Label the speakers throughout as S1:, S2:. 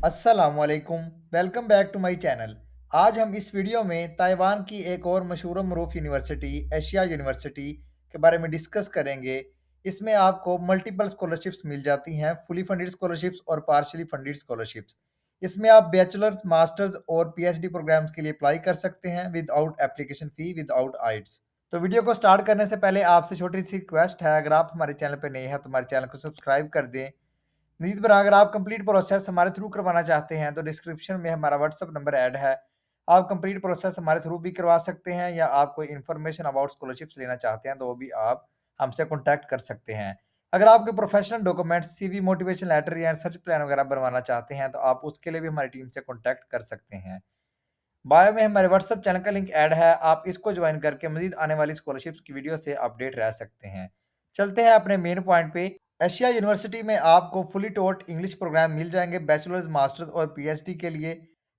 S1: अस्सलामुअलैकुम। Welcome back to my channel. आज हम इस वीडियो में ताइवान की एक और मशहूर मरूफ यूनिवर्सिटी एशिया यूनिवर्सिटी के बारे में डिस्कस करेंगे। इसमें आपको मल्टीपल स्कॉलरशिप्स मिल जाती हैं, फुली फंडेड स्कॉलरशिप्स और पार्शली फंडेड स्कॉलरशिप्स। इसमें आप बैचलर्स, मास्टर्स और पीएचडी प्रोग्राम्स के लिए अप्लाई कर सकते हैं विदाउट एप्लीकेशन फ़ी, विदाउट आइट्स। तो वीडियो को स्टार्ट करने से पहले आपसे छोटी सी रिक्वेस्ट है, अगर आप हमारे चैनल पर नए हैं तो हमारे चैनल को सब्सक्राइब कर दें। निजी पर अगर आप कंप्लीट प्रोसेस हमारे थ्रू करवाना चाहते हैं तो डिस्क्रिप्शन में हमारा व्हाट्सअप नंबर ऐड है। आप कंप्लीट प्रोसेस हमारे थ्रू भी करवा सकते हैं, या आप कोई इन्फॉर्मेशन अबाउट स्कॉलरशिप्स लेना चाहते हैं तो वो भी आप हमसे कॉन्टैक्ट कर सकते हैं। अगर आपके professional documents, CV, motivation letter या रिसर्च प्लान वगैरह बनवाना चाहते हैं तो आप उसके लिए भी हमारी टीम से कॉन्टैक्ट कर सकते हैं। बायो में हमारे व्हाट्सएप चैनल का लिंक ऐड है, आप इसको ज्वाइन करके मजीद आने वाली स्कॉलरशिप्स की वीडियो से अपडेट रह सकते हैं। चलते हैं अपने मेन पॉइंट पे। एशिया यूनिवर्सिटी में आपको फुली टॉट इंग्लिश प्रोग्राम मिल जाएंगे बैचलर्स, मास्टर्स और पीएचडी के लिए।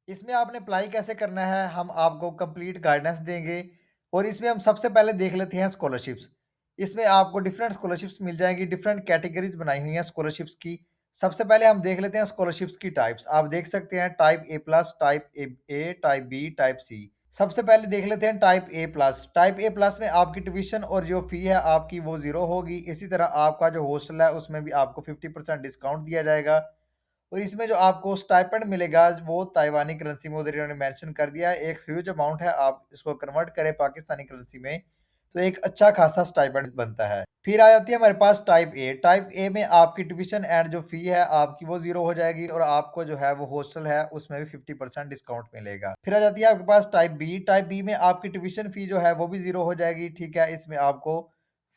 S1: इसमें आपने अप्लाई कैसे करना है हम आपको कंप्लीट गाइडेंस देंगे। और इसमें हम सबसे पहले देख लेते हैं स्कॉलरशिप्स। इसमें आपको डिफरेंट स्कॉलरशिप्स मिल जाएंगी, डिफरेंट कैटेगरीज बनाई हुई हैं स्कॉलरशिप्स की। सबसे पहले हम देख लेते हैं स्कॉलरशिप्स की टाइप्स। आप देख सकते हैं type A plus, type A, type B, type C. सबसे पहले देख लेते हैं type A plus. Type A plus में आपकी ट्यूशन और जो फी है आपकी वो जीरो होगी। इसी तरह आपका जो हॉस्टल है उसमें भी आपको 50% डिस्काउंट दिया जाएगा। और इसमें जो आपको स्टाइपेंड मिलेगा वो ताइवानी करेंसी में उधर इन्होंने मेंशन कर दिया है, एक ह्यूज अमाउंट है। आप इसको कन्वर्ट करें पाकिस्तानी करेंसी में तो एक अच्छा खासा स्टाइपेंड बनता है। फिर आ जाती है हमारे पास टाइप ए। टाइप ए में आपकी ट्यूशन एंड जो फी है आपकी वो जीरो हो जाएगी, और आपको जो है वो हॉस्टल है उसमें भी 50% डिस्काउंट मिलेगा। फिर आ जाती है आपके पास टाइप बी। टाइप बी में आपकी ट्यूशन फी जो है वो भी जीरो हो जाएगी, ठीक है। इसमें आपको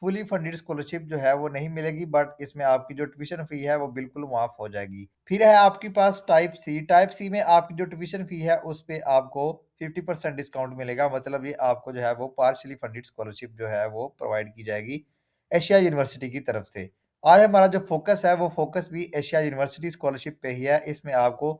S1: फुली फंडेड स्कॉलरशिप जो है वो नहीं मिलेगी, बट इसमें आपकी जो ट्यूशन फी है वो बिल्कुल माफ हो जाएगी। फिर है आपके पास टाइप सी। टाइप सी में आपकी जो ट्यूशन फी है उस पे आपको 50% डिस्काउंट मिलेगा, मतलब ये आपको जो है वो पार्शली फंडेड स्कॉलरशिप जो है वो प्रोवाइड की जाएगी एशिया यूनिवर्सिटी की तरफ से। आज हमारा जो फोकस है वो फोकस भी एशिया यूनिवर्सिटी स्कॉलरशिप पे ही है। इसमें आपको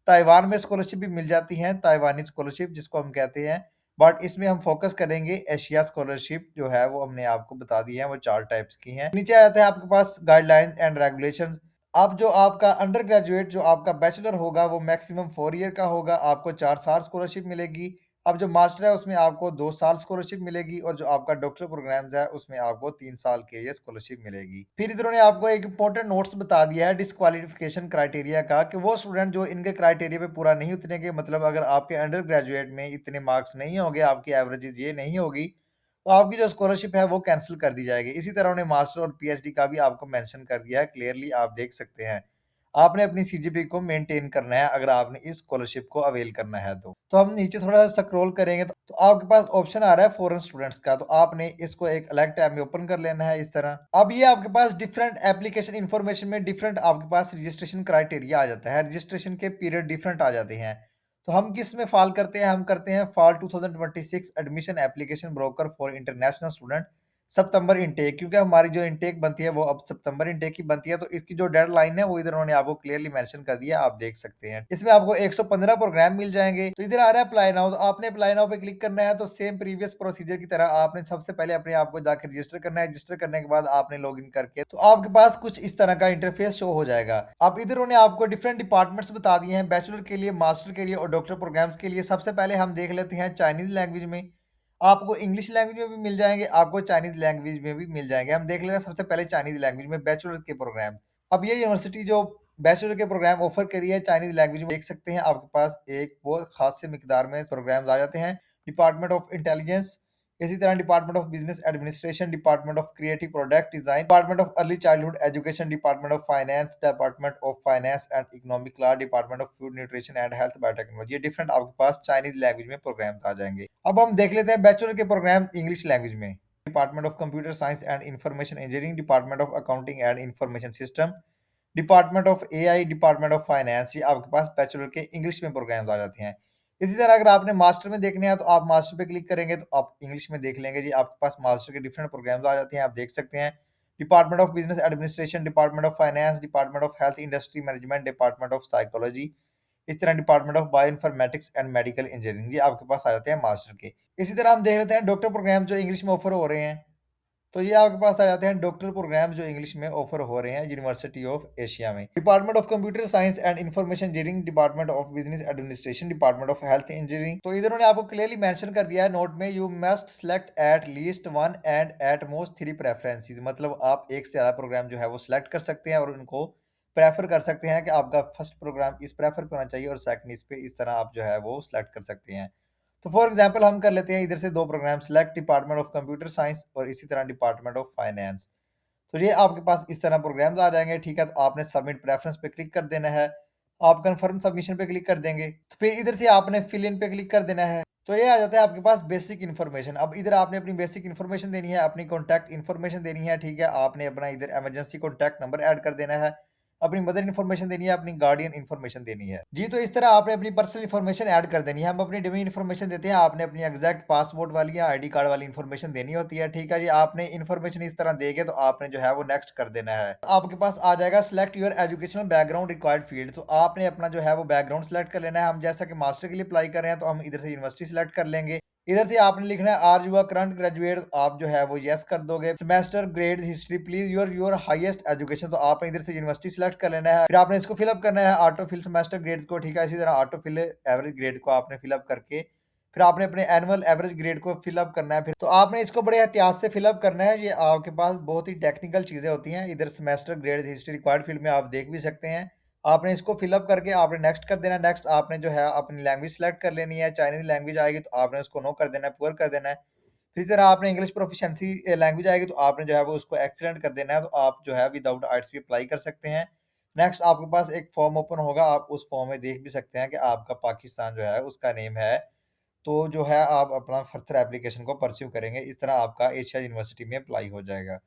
S1: ताइवान में स्कॉलरशिप भी मिल जाती है, ताइवानी स्कॉलरशिप जिसको हम कहते हैं। बट इसमें हम फोकस करेंगे एशिया स्कॉलरशिप जो है वो हमने आपको बता दी है, वो 4 टाइप्स की हैं। नीचे आ जाता है आपके पास गाइडलाइंस एंड रेगुलेशंस। अब जो आपका अंडर ग्रेजुएट जो आपका बैचलर होगा वो मैक्सिमम 4 ईयर का होगा, आपको 4 साल स्कॉलरशिप मिलेगी। अब जो मास्टर है उसमें आपको 2 साल स्कॉलरशिप मिलेगी, और जो आपका डॉक्टर प्रोग्राम्स है उसमें आपको 3 साल के लिए स्कॉलरशिप मिलेगी। फिर इन्होंने आपको एक इंपॉर्टेंट नोट्स बता दिया है डिस्क्वालिफिकेशन क्राइटेरिया का, कि वो स्टूडेंट जो इनके क्राइटेरिया पे पूरा नहीं उतरेंगे, मतलब अगर आपके अंडर ग्रेजुएट में इतने मार्क्स नहीं होंगे, आपकी एवरेजेस ये नहीं होगी, तो आपकी जो स्कॉलरशिप है वो कैंसिल कर दी जाएगी। इसी तरह उन्हें मास्टर और पीएचडी का भी आपको मेंशन कर दिया है क्लियरली, आप देख सकते हैं। आपने अपनी सीजीपी को मेंटेन करना है अगर आपने इस स्कॉलरशिप को अवेल करना है तो हम नीचे थोड़ा सा स्क्रॉल करेंगे तो आपके पास ऑप्शन आ रहा है फॉरेन स्टूडेंट्स का, तो आपने इसको एक अलग टैब में ओपन कर लेना है इस तरह। अब ये आपके पास डिफरेंट एप्लीकेशन इन्फॉर्मेशन में डिफरेंट आपके पास रजिस्ट्रेशन क्राइटेरिया आ जाता है, रजिस्ट्रेशन के पीरियड डिफरेंट आ जाते हैं। तो हम किस में फॉल करते हैं, हम करते हैं fall 2026 admission application broker for international student September intake, क्योंकि हमारी जो इनटेक बनती है वो अब सितंबर इनटेक की बनती है। तो इसकी जो डेडलाइन है वो इधर उन्होंने आपको क्लियरली मेंशन कर दिया, आप देख सकते हैं। इसमें आपको 115 प्रोग्राम मिल जाएंगे। तो इधर आ रहा है अप्लाई नाउ, तो आपने अप्लाई नाउ पे क्लिक करना है। तो सेम प्रीवियस प्रोसीजर की तरह आपने सबसे पहले अपने आप को जाकर रजिस्टर करना है। रजिस्टर करने के बाद आपने लॉग इन करके तो आपके पास कुछ इस तरह का इंटरफेस शो हो जाएगा। अब इधर उन्होंने आपको डिफरेंट डिपार्टमेंट्स बता दिए हैं, बैचलर के लिए, मास्टर के लिए और डॉक्टर प्रोग्राम्स के लिए। सबसे पहले हम देख लेते हैं चाइनीज लैंग्वेज में। आपको इंग्लिश लैंग्वेज में भी मिल जाएंगे, आपको चाइनीज लैंग्वेज में भी मिल जाएंगे। हम देख लेते हैं सबसे पहले चाइनीज लैंग्वेज में बैचलर के प्रोग्राम। अब ये यूनिवर्सिटी जो बैचलर के प्रोग्राम ऑफर करी है चाइनीज लैंग्वेज में, देख सकते हैं आपके पास एक बहुत खास से मिकदार में प्रोग्राम्स आ जाते हैं। डिपार्टमेंट ऑफ इंटेलिजेंस, इसी तरह department of business administration, department of creative product design, department of early childhood education, department of finance, department of finance and economic law, department of food nutrition and health biotechnology. ये different आपके पास Chinese language में programmes आ जाएंगे। अब हम देख लेते हैं bachelor के प्रोग्राम इंग्लिश लैंग्वेज में। Department of computer science and information engineering, department of accounting and information system, department of AI, department of finance. ये आपके पास बैचलर के इंग्लिश में प्रोग्राम्स आ जाते हैं। इसी तरह अगर आपने मास्टर में देखने हैं तो आप मास्टर पे क्लिक करेंगे तो आप इंग्लिश में देख लेंगे जी, आपके पास मास्टर के डिफरेंट प्रोग्राम्स आ जाते हैं, आप देख सकते हैं। Department of business administration, department of finance, department of health industry management, department of psychology, इस तरह department of bio informatics and medical engineering, ये आपके पास आ जाते हैं मास्टर के। इसी तरह हम देख लेते हैं डॉक्टर प्रोग्राम जो इंग्लिश में ऑफर हो रहे हैं। तो ये आपके पास आ जाते हैं डॉक्टर प्रोग्राम जो इंग्लिश में ऑफर हो रहे हैं यूनिवर्सिटी ऑफ एशिया में। Department of computer science and information engineering, department of business administration, department of health engineering. तो इधर उन्होंने आपको क्लियरली मेंशन कर दिया है नोट में, you must select at least one and at most three preferences. मतलब आप एक से ज़्यादा प्रोग्राम जो है वो सिलेक्ट कर सकते हैं और उनको प्रेफर कर सकते हैं कि आपका फर्स्ट प्रोग्राम इस प्रेफर होना चाहिए और सेकंड इस पे, इस तरह आप जो है वो सिलेक्ट कर सकते हैं। तो फॉर एग्जांपल हम कर लेते हैं इधर से दो program select, department of computer science और इसी तरह डिपार्टमेंट ऑफ फाइनेंस। तो ये आपके पास इस तरह प्रोग्राम्स आ जाएंगे, ठीक है। तो आपने सबमिट प्रेफरेंस पे क्लिक कर देना है, आप कंफर्म सबमिशन पे क्लिक कर देंगे, तो फिर इधर से आपने फिल इन पे क्लिक कर देना है। तो ये आ जाता है आपके पास बेसिक इन्फॉर्मेशन। अब इधर आपने अपनी बेसिक इन्फॉर्मेशन देनी है, अपनी कॉन्टैक्ट इन्फॉर्मेशन देनी है, ठीक है। आपने अपना इधर इमरजेंसी कॉन्टैक्ट नंबर ऐड कर देना है, अपनी मदर इन्फॉर्मेशन देनी है, अपनी गार्डियन इन्फॉर्मेशन देनी है जी। तो इस तरह आपने अपनी पर्सनल इन्फॉर्मेशन ऐड कर देनी है। हम अपनी डमी इन्फॉर्मेशन देते हैं, आपने अपनी एग्जैक्ट पासपोर्ट वाली या आईडी कार्ड वाली इन्फॉर्मेशन देनी होती है, ठीक है जी। आपने इन्फॉर्मेशन इस तरह देके तो आपने जो है वो नेक्स्ट कर देना है। आपके पास आ जाएगा select your educational background required field. तो आपने अपना जो है वो बैकग्राउंड सेलेक्ट कर लेना है। हम जैसा कि मास्टर के लिए अप्लाई कर रहे हैं तो हम इधर से यूनिवर्सिटी सेलेक्ट कर लेंगे। इधर से आपने लिखना है are you are current graduate, आप जो है वो यस कर दोगे। Semester grade history please your highest education, तो आपने इधर से यूनिवर्सिटी सेलेक्ट कर लेना है। फिर आपने इसको फिलअप करना है, ऑटो फिल सेमेस्टर ग्रेड्स को, ठीक है। इसी तरह ऑटो फिल एवरेज ग्रेड को आपने फिलअप करके फिर आपने अपने एनुअल एवरेज ग्रेड को फिलअप करना है। फिर तो आपने इसको बड़े एहतियात से फिलअप करना है। ये आपके पास बहुत ही टेक्निकल चीजें होती हैं। इधर semester grade history required field में आप देख भी सकते हैं। आपने इसको फिलअप करके आपने नेक्स्ट कर देना है। नेक्स्ट आपने जो है अपनी लैंग्वेज सेलेक्ट कर लेनी है। चाइनीज लैंग्वेज आएगी तो आपने उसको नो कर देना है, पुअर कर देना है। फिर सर आपने इंग्लिश प्रोफिशिएंसी लैंग्वेज आएगी तो आपने जो है वो उसको एक्सीलेंट कर देना है। तो आप जो है विदाउट आइट्स भी अप्लाई कर सकते हैं। नेक्स्ट आपके पास एक फॉर्म ओपन होगा, आप उस फॉर्म में देख भी सकते हैं कि आपका पाकिस्तान जो है उसका नेम है। तो जो है आप अपना फर्दर एप्लीकेशन को परस्यू करेंगे, इस तरह आपका एशिया यूनिवर्सिटी में अप्लाई हो जाएगा।